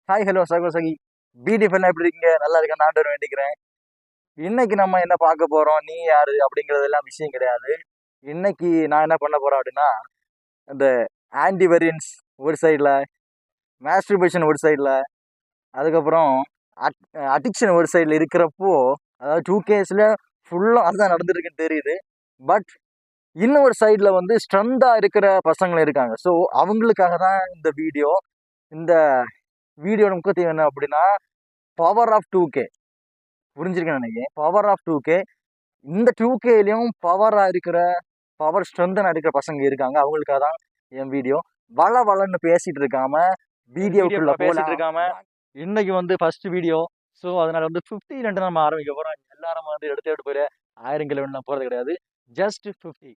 Hi hello சகி PDF எல்லாம் எப்படி இருக்கீங்க? நல்லா இருக்கேன், நான் வேண்டிக்கிறேன். இன்னைக்கு நம்ம என்ன பார்க்க போறோம், நீ யாரு அப்படிங்கறதெல்லாம் விஷயம் கிடையாது. இன்னைக்கு நான் என்ன பண்ண போறேன் அப்படின்னா, இந்த ஆன்டி வேரியன்ஸ் ஒரு சைடில், மாஸ்டர்பேஷன் ஒரு சைடில், அதுக்கப்புறம் அடிக்ஷன் ஒரு சைடில் இருக்கிறப்போ, அதாவது 2Ksல ஃபுல்லாக அதுதான் நடந்துட்டு இருக்குன்னு தெரியுது. பட் இன்னும் ஒரு சைடில் வந்து ஸ்ட்ரென்த்தாக இருக்கிற பசங்களும் இருக்காங்க. ஸோ அவங்களுக்காக தான் இந்த வீடியோ. இந்த வீடியோட முக்கியத்துவம் என்ன அப்படின்னா, பவர் ஆஃப் 2K. புரிஞ்சிருக்கேன் நினைக்கிறேன். Power of 2K. இந்த 2Kலையும் பவர் ஸ்ட்ரென்தனா இருக்கிற பசங்க இருக்காங்க. அவங்களுக்காக தான் என் வீடியோ. வளன்னு பேசிட்டு இருக்காம வீடியோக்குள்ள பேசிட்டு இருக்காம இன்னைக்கு வந்து ஃபர்ஸ்ட் வீடியோ. ஸோ அதனால வந்து 50 நம்ம ஆரம்பிக்க போறோம். எல்லாரும் வந்து எடுத்து போயிரு 1000 கிலோமீட்டர் போறது கிடையாது. ஜஸ்ட் 50.